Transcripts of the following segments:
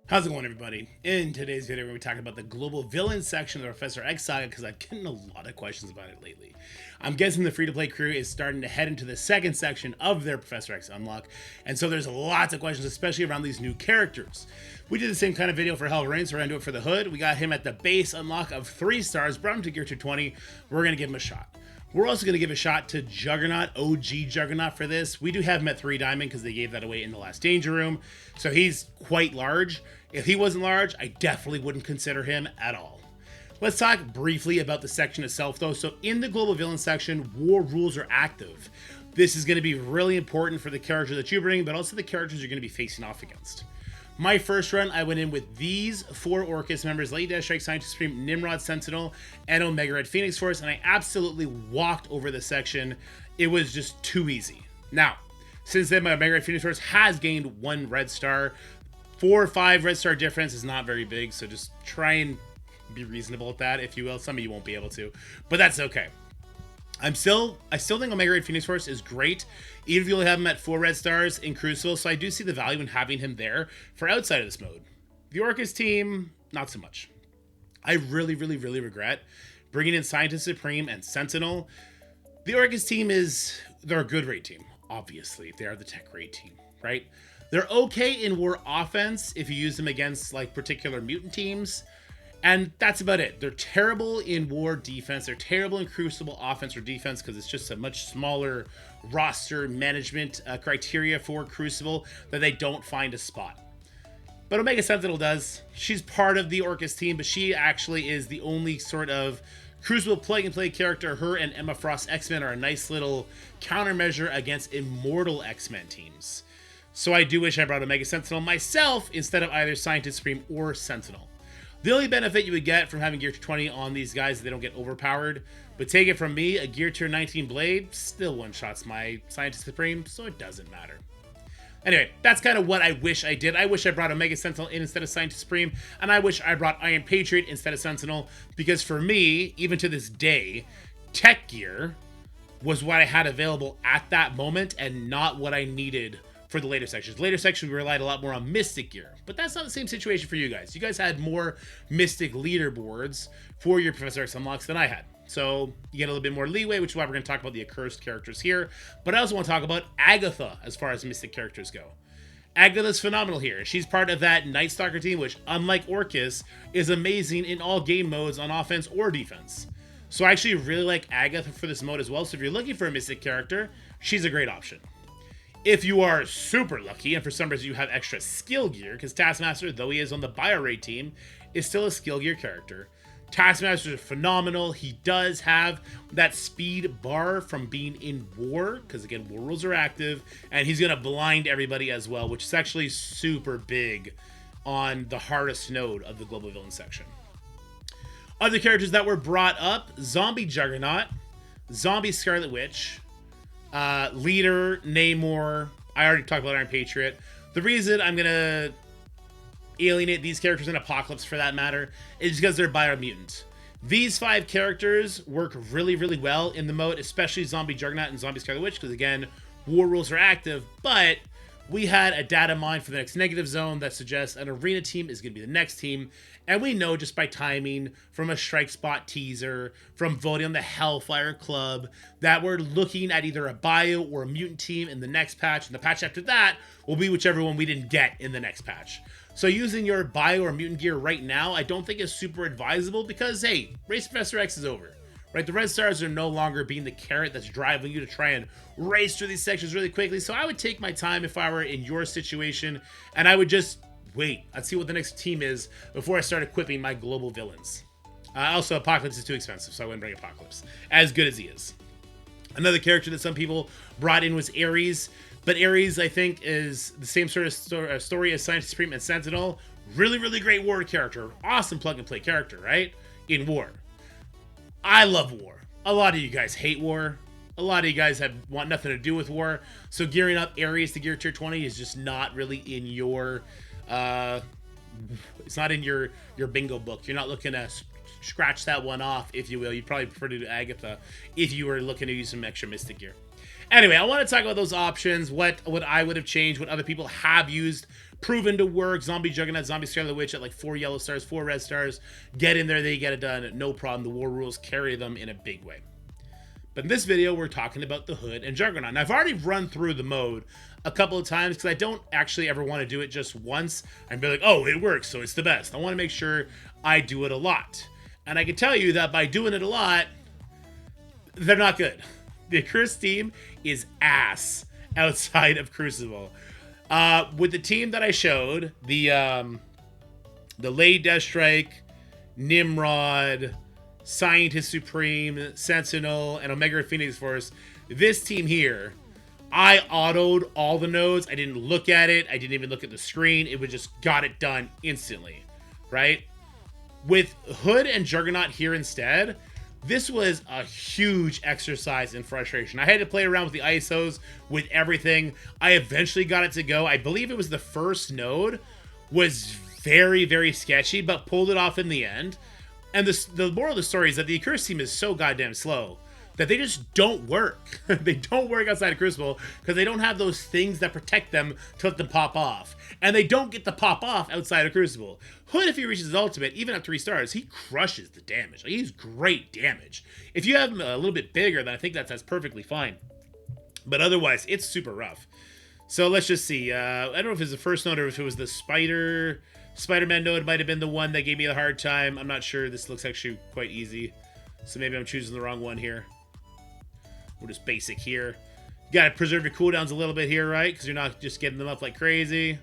How's it going, everybody? In today's video, we're going to be talking about the global villain section of the Professor X Saga because I've gotten a lot of questions about it lately. I'm guessing the free-to-play crew is starting to head into the second section of their Professor X unlock, and so there's lots of questions, especially around these new characters. We did the same kind of video for Hell Reigns, so we're going to do it for the Hood. We got him at the base unlock of 3 stars, brought him to Gear 220. We're going to give him a shot. We're also going to give a shot to Juggernaut, OG Juggernaut for this. We do have him at 3 Diamond because they gave that away in the last Danger Room, so he's quite large. If he wasn't large, I definitely wouldn't consider him at all. Let's talk briefly about the section itself, though. So in the Global Villain section, war rules are active. This is going to be really important for the character that you bring, but also the characters you're going to be facing off against. My first run, I went in with these 4 Orcus members: Lady Deathstrike, Scientist Supreme, Nimrod Sentinel, and Omega Red Phoenix Force, and I absolutely walked over this section. It was just too easy. Now, since then, my Omega Red Phoenix Force has gained 1 red star. 4 or 5 red star difference is not very big, so just try and be reasonable with that, if you will. Some of you won't be able to, but that's okay. I still think Omega Red Phoenix Force is great, even if you only have him at 4 red stars in Crucible, so I do see the value in having him there for outside of this mode. The Orcus team, not so much. I really regret bringing in Scientist Supreme and Sentinel. The Orcus team they're a good raid team, obviously. They are the tech raid team, right? They're okay in war offense if you use them against like particular mutant teams, and that's about it. They're terrible in war defense. They're terrible in Crucible offense or defense because it's just a much smaller roster management criteria for Crucible that they don't find a spot. But Omega Sentinel does. She's part of the Orcus team, but she actually is the only sort of Crucible plug-and-play character. Her and Emma Frost X-Men are a nice little countermeasure against Immortal X-Men teams. So I do wish I brought Omega Sentinel myself instead of either Scientist Supreme or Sentinel. The only benefit you would get from having Gear Tier 20 on these guys is they don't get overpowered. But take it from me, a Gear Tier 19 Blade still one-shots my Scientist Supreme, so it doesn't matter. Anyway, that's kind of what I wish I did. I wish I brought Omega Sentinel in instead of Scientist Supreme, and I wish I brought Iron Patriot instead of Sentinel, because for me, even to this day, Tech Gear was what I had available at that moment and not what I needed for the later sections. Later sections, we relied a lot more on Mystic Gear, but that's not the same situation for you guys. You guys had more Mystic leaderboards for your Professor X unlocks than I had. So you get a little bit more leeway, which is why we're going to talk about the Accursed characters here. But I also want to talk about Agatha as far as Mystic characters go. Agatha's phenomenal here. She's part of that Night Stalker team, which, unlike Orcus, is amazing in all game modes on offense or defense. So I actually really like Agatha for this mode as well. So if you're looking for a Mystic character, she's a great option. If you are super lucky, and for some reason you have extra skill gear, because Taskmaster, though he is on the Bio Raid team, is still a skill gear character. Taskmaster is phenomenal. He does have that speed bar from being in war, because again, war rules are active, and he's going to blind everybody as well, which is actually super big on the hardest node of the Global Villain section. Other characters that were brought up: Zombie Juggernaut, Zombie Scarlet Witch, Leader, Namor. I already talked about Iron Patriot. The reason I'm gonna alienate these characters in Apocalypse, for that matter, is because they're Biomutant. These 5 characters work really well in the mode, especially Zombie Juggernaut and Zombie Scarlet Witch, because again, war rules are active, but we had a data mine for the next negative zone that suggests an arena team is going to be the next team, and we know just by timing from a Strike Spot teaser, from voting on the Hellfire Club, that we're looking at either a bio or a mutant team in the next patch, and the patch after that will be whichever one we didn't get in the next patch. So using your bio or mutant gear right now, I don't think is super advisable because, hey, Race Professor X is over. Right, the red stars are no longer being the carrot that's driving you to try and race through these sections really quickly. So I would take my time if I were in your situation, and I would just wait. I'd see what the next team is before I start equipping my global villains. Also, Apocalypse is too expensive, so I wouldn't bring Apocalypse, as good as he is. Another character that some people brought in was Ares, but Ares, I think, is the same sort of story as Scientist Supreme and Sentinel. Really great war character. Awesome plug-and-play character, right? In war. I love war. A lot of you guys hate war. A lot of you guys want nothing to do with war. So gearing up Ares to Gear Tier 20 is just not really in your it's not in your bingo book. You're not looking to scratch that one off, if you will. You'd probably prefer to do Agatha if you were looking to use some extra Mystic gear. Anyway, I want to talk about those options, what I would have changed, what other people have used, proven to work. Zombie Juggernaut, Zombie Scarlet Witch at like 4 yellow stars, 4 red stars. Get in there, they get it done. No problem. The war rules carry them in a big way. But in this video, we're talking about the Hood and Juggernaut. And I've already run through the mode a couple of times because I don't actually ever want to do it just once and be like, oh, it works, so it's the best. I want to make sure I do it a lot. And I can tell you that by doing it a lot, they're not good. The Accursed team is ass outside of Crucible. With the team that I showed, the Lady Deathstrike, Nimrod, Scientist Supreme, Sentinel, and Omega Phoenix Force, this team here, I autoed all the nodes. I didn't look at it. I didn't even look at the screen. It was just got it done instantly, right? With Hood and Juggernaut here instead, this was a huge exercise in frustration. I had to play around with the ISOs, with everything. I eventually got it to go. I believe it was the first node, was very, very sketchy, but pulled it off in the end. And the moral of the story is that the Accursed team is so goddamn slow that they just don't work. They don't work outside of Crucible because they don't have those things that protect them to let them pop off. And they don't get to pop off outside of Crucible. Hood, if he reaches his ultimate, even at 3 stars, he crushes the damage. Like, he's great damage. If you have him a little bit bigger, then I think that's perfectly fine. But otherwise, it's super rough. So let's just see. I don't know if it was the first node or if it was the Spider-Man node. Might have been the one that gave me a hard time. I'm not sure. This looks actually quite easy. So maybe I'm choosing the wrong one here. We'll just basic here. You gotta preserve your cooldowns a little bit here, right? Because you're not just getting them up like crazy.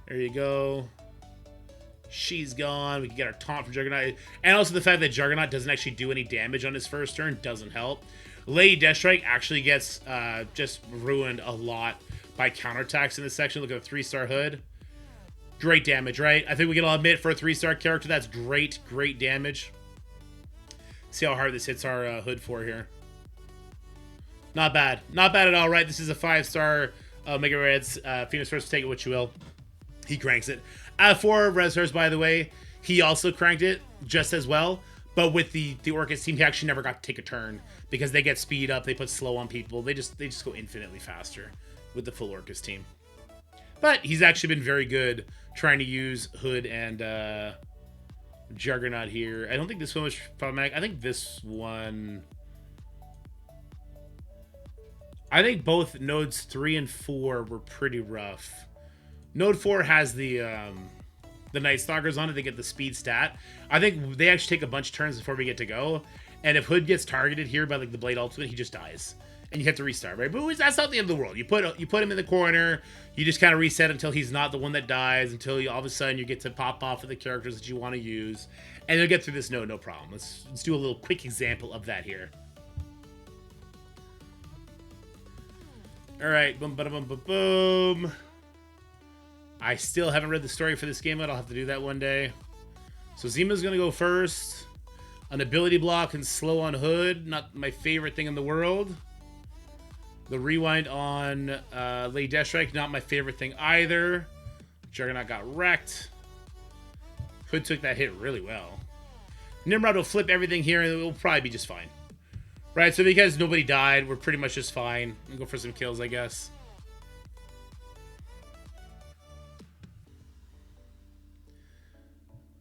There you go. She's gone. We can get our taunt from Juggernaut. And also the fact that Juggernaut doesn't actually do any damage on his first turn doesn't help. Lady Deathstrike actually gets just ruined a lot by counterattacks in this section. Look at the 3-star Hood. Great damage, right? I think we can all admit for a 3-star character, that's great, great damage. See how hard this hits our Hood for here. Not bad. Not bad at all, right? This is a 5-star Mega Reds. Phoenix Force, take it what you will. He cranks it. At 4 Red Stars, by the way, he also cranked it just as well. But with the Orcus team, he actually never got to take a turn because they get speed up, they put slow on people. They just go infinitely faster with the full Orcus team. But he's actually been very good trying to use Hood and Juggernaut here. I don't think this one was problematic. I think this one... I think both nodes 3 and 4 were pretty rough. Node 4 has the Night Stalkers on it. They get the speed stat. I think they actually take a bunch of turns before we get to go. And if Hood gets targeted here by like the Blade Ultimate, he just dies. And you have to restart, right? But that's not the end of the world. You put him in the corner. You just kind of reset until he's not the one that dies. Until all of a sudden you get to pop off of the characters that you want to use. And you'll get through this node, no problem. Let's do a little quick example of that here. All right, boom, boom, boom, boom, boom. I still haven't read the story for this game yet. I'll have to do that one day. So Zima's going to go first. An ability block and slow on Hood. Not my favorite thing in the world. The rewind on Lady Deathstrike. Not my favorite thing either. Juggernaut got wrecked. Hood took that hit really well. Nimrod will flip everything here and it will probably be just fine. Right, so because nobody died, we're pretty much just fine. We'll go for some kills, I guess.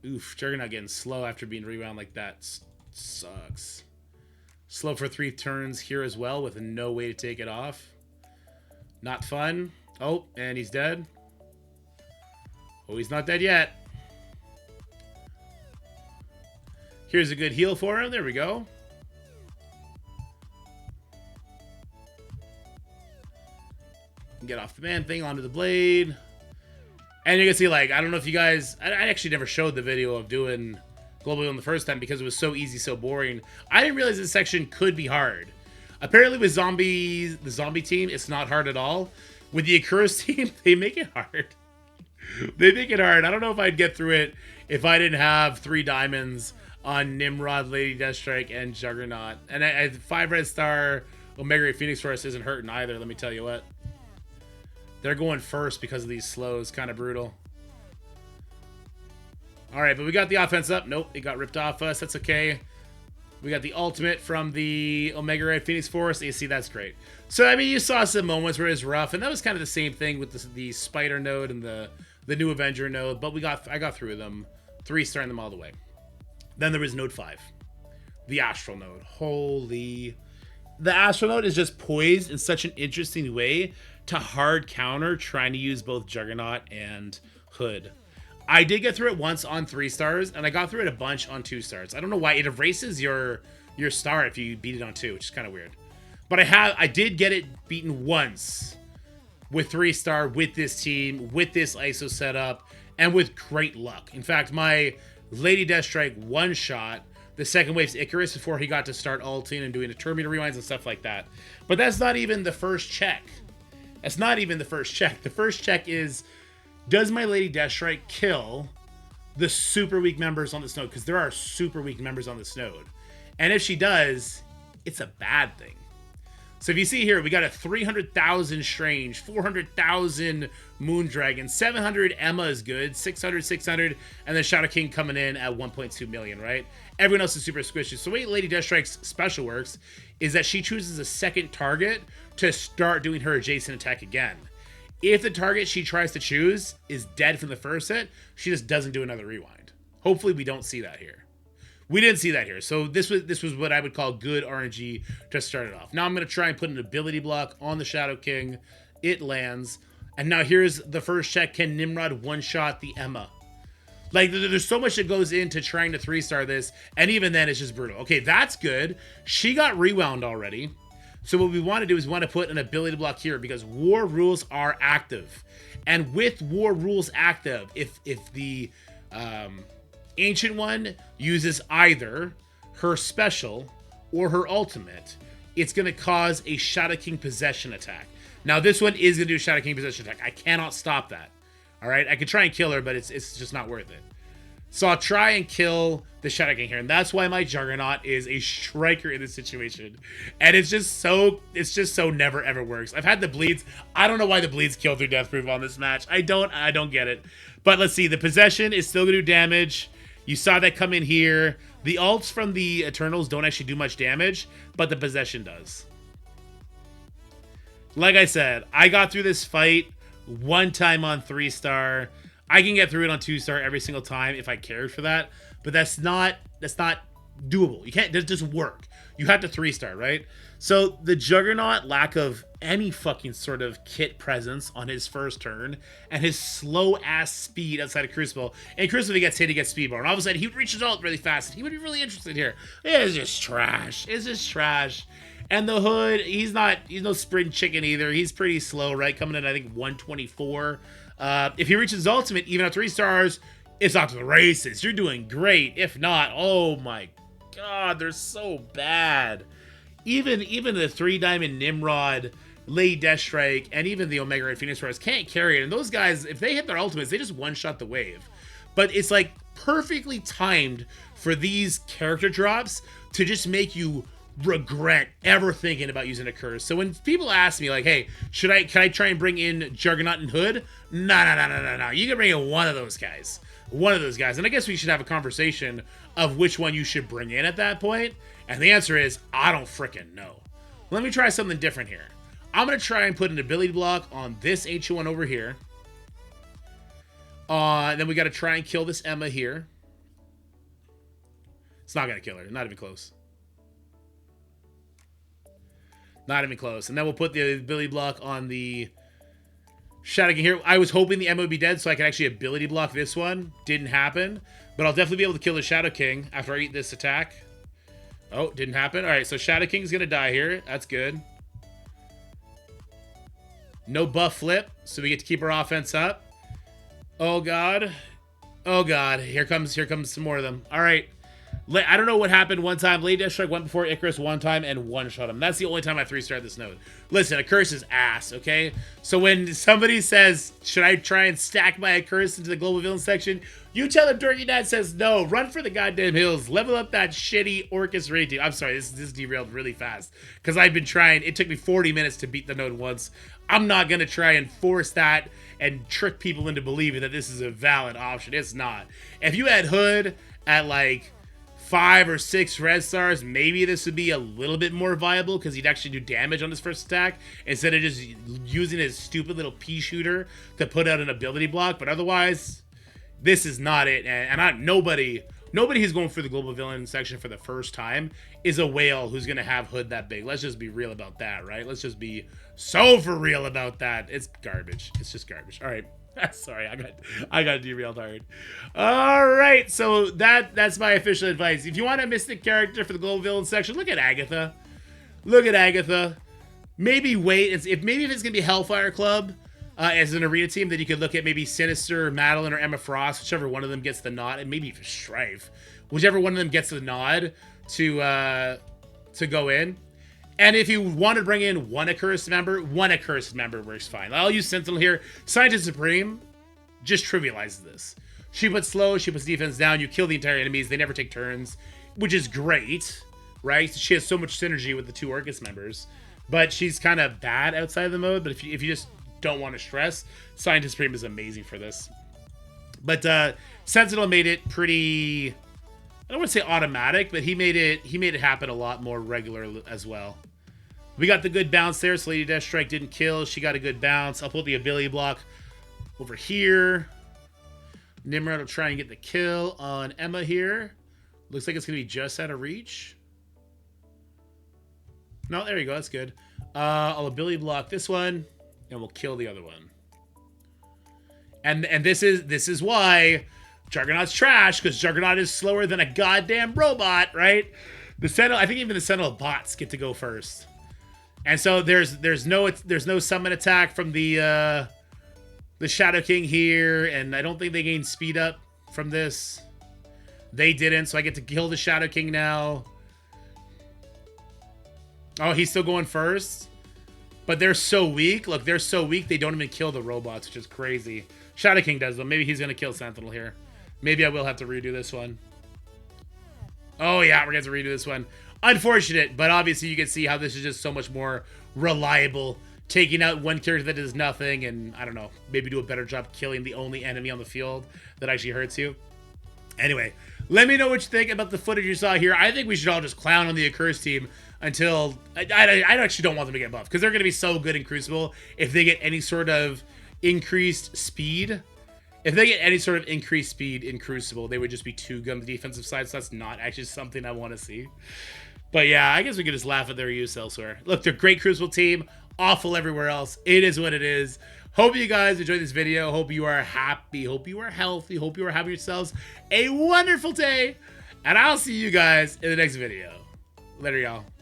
Oof, Juggernaut getting slow after being rewound like that sucks. Slow for 3 turns here as well with no way to take it off. Not fun. Oh, and he's dead. Oh, he's not dead yet. Here's a good heal for him. There we go. Get off the man thing onto the blade. And you can see, like, I don't know if you guys... I actually never showed the video of doing Global Villain the first time because it was so easy, so boring. I didn't realize this section could be hard. Apparently with the zombie team, it's not hard at all. With the Accursed team, they make it hard. They make it hard. I don't know if I'd get through it if I didn't have 3 diamonds on Nimrod, Lady Deathstrike, and Juggernaut. And 5 red star Omega Phoenix Force isn't hurting either, let me tell you what. They're going first because of these slows. Kind of brutal. All right, but we got the offense up. Nope, it got ripped off us. That's okay. We got the ultimate from the Omega Red Phoenix Force. You see, that's great. So, I mean, you saw some moments where it was rough, and that was kind of the same thing with the Spider node and the new Avenger node, but I got through them, 3-starring them all the way. Then there was node 5, the Astral node. Holy... The Astral node is just poised in such an interesting way to hard counter trying to use both Juggernaut and Hood. I did get through it once on 3 stars, and I got through it a bunch on 2 stars. I don't know why. It erases your star if you beat it on 2, which is kind of weird. But I did get it beaten once with 3-star, with this team, with this ISO setup, and with great luck. In fact, my Lady Deathstrike one-shot the second wave's Accursed before he got to start ulting and doing the Terminator rewinds and stuff like that. But that's not even the first check. That's not even the first check. The first check is, does my Lady Deathstrike kill the super weak members on this node? Because there are super weak members on this node. And if she does, it's a bad thing. So if you see here, we got a 300,000 Strange, 400,000 Moondragon, 700 Emma is good, 600, 600, and then Shadow King coming in at 1.2 million, right? Everyone else is super squishy. So the way Lady Deathstrike's special works is that she chooses a second target to start doing her adjacent attack again. If the target she tries to choose is dead from the first hit, she just doesn't do another rewind. Hopefully we don't see that here. We didn't see that here. So this was what I would call good RNG to start it off. Now I'm going to try and put an ability block on the Shadow King. It lands. And now here's the first check. Can Nimrod one-shot the Emma? Like, there's so much that goes into trying to 3-star this. And even then, it's just brutal. Okay, that's good. She got rewound already. So what we want to do is we want to put an ability block here because war rules are active. And with war rules active, if the... Ancient One uses either her special or her ultimate, it's going to cause a Shadow King possession attack. Now, this one is going to do a Shadow King possession attack. I cannot stop that. All right? I could try and kill her, but it's just not worth it. So I'll try and kill the Shadow King here. And that's why my Juggernaut is a striker in this situation. And it's just so never ever works. I've had the bleeds. I don't know why the bleeds kill through Death Proof on this match. I don't get it. But let's see. The possession is still going to do damage. You saw that come in here. The ults from the Eternals don't actually do much damage, but the possession does. Like I said, I got through this fight one time on 3-star. I can get through it on 2-star every single time if I cared for that, but that's not doable. You can't, it doesn't work. You have to 3-star, right? So the Juggernaut lack of any fucking sort of kit presence on his first turn and his slow ass speed outside of Crucible. And Crucible, he gets hit, he gets speedball. And all of a sudden he would reach his ult really fast. And he would be really interested here. It's just trash. It's just trash. And the Hood, he's no sprint chicken either. He's pretty slow, right? Coming in, I think, 124. If he reaches his ultimate, even at 3 stars, it's off to the races. You're doing great. If not, oh my god, they're so bad. Even the 3-diamond Nimrod, Lady Deathstrike, and even the Omega Red Phoenix Force can't carry it. And those guys, if they hit their ultimates, they just one-shot the wave. But it's like perfectly timed for these character drops to just make you regret ever thinking about using Accursed. So when people ask me like, hey, can I try and bring in Juggernaut and Hood? No. You can bring in one of those guys. One of those guys. And I guess we should have a conversation of which one you should bring in at that point. And the answer is, I don't frickin' know. Let me try something different here. I'm going to try and put an ability block on this Ancient One over here. Then we got to try and kill this Emma here. It's not going to kill her. Not even close. Not even close. And then we'll put the ability block on the Shadow King here. I was hoping the Emma would be dead so I could actually ability block this one. Didn't happen. But I'll definitely be able to kill the Shadow King after I eat this attack. Oh, didn't happen. All right, so Shadow King's going to die here. That's good. No buff flip, so we get to keep our offense up. Oh, God. Oh, God. Here comes some more of them. All right. I don't know what happened one time. Lady Deathstrike went before Icarus one time and one-shot him. That's the only time I 3-starred this node. Listen, Accursed is ass, okay? So when somebody says, should I try and stack my Accursed into the global villain section? You tell them Dorky Dad says no. Run for the goddamn hills. Level up that shitty Orcus raid team. I'm sorry, this derailed really fast. Because I've been trying. It took me 40 minutes to beat the node once. I'm not going to try and force that and trick people into believing that this is a valid option. It's not. If you had Hood at like 5 or 6 red stars, maybe this would be a little bit more viable because he'd actually do damage on his first attack instead of just using his stupid little pea shooter to put out an ability block. But otherwise, this is not it. And nobody who's going for the global villain section for the first time is a whale who's going to have hood that big. Let's just be real about that, right? Let's just be so for real about that. It's garbage. It's just garbage. All right. Sorry, I got derailed hard. All right, so that's my official advice. If you want a mystic character for the global villain section, look at Agatha. Look at Agatha. Maybe wait. If it's gonna be Hellfire Club as an arena team, then you could look at maybe Sinister, Madeline, or Emma Frost, whichever one of them gets the nod, and maybe even Strife, whichever one of them gets the nod to go in. And if you want to bring in one Accursed member works fine. I'll use Sentinel here. Scientist Supreme just trivializes this. She puts slow, she puts defense down, you kill the entire enemies, they never take turns, which is great, right? She has so much synergy with the 2 Orcus members, but she's kind of bad outside of the mode. But if you just don't want to stress, Scientist Supreme is amazing for this. But Sentinel made it pretty, I don't want to say automatic, but he made it happen a lot more regular as well. We got the good bounce there, so Lady Deathstrike didn't kill. She got a good bounce. I'll put the ability block over here. Nimrod will try and get the kill on Emma here. Looks like it's going to be just out of reach. No, there you go. That's good. I'll ability block this one, and we'll kill the other one. And this is why Juggernaut's trash, because Juggernaut is slower than a goddamn robot, right? The Sentinel, I think even the Sentinel bots get to go first. And so there's no summon attack from the Shadow King here, and I don't think they gain speed up from this. They didn't, so I get to kill the Shadow King now. Oh, he's still going first? But they're so weak. Look, they're so weak they don't even kill the robots, which is crazy. Shadow King does, though. Maybe he's going to kill Sentinel here. Maybe I will have to redo this one. Oh, yeah, we're going to have to redo this one. Unfortunate, but obviously you can see how this is just so much more reliable. Taking out one character that does nothing and, I don't know, maybe do a better job killing the only enemy on the field that actually hurts you. Anyway, let me know what you think about the footage you saw here. I think we should all just clown on the Accursed team until... I actually don't want them to get buffed because they're going to be so good in Crucible if they get any sort of increased speed. If they get any sort of increased speed in Crucible, they would just be too good on the defensive side, so that's not actually something I want to see. But yeah, I guess we could just laugh at their use elsewhere. Look, they're a great Crucible team, awful everywhere else. It is what it is. Hope you guys enjoyed this video. Hope you are happy. Hope you are healthy. Hope you are having yourselves a wonderful day. And I'll see you guys in the next video. Later, y'all.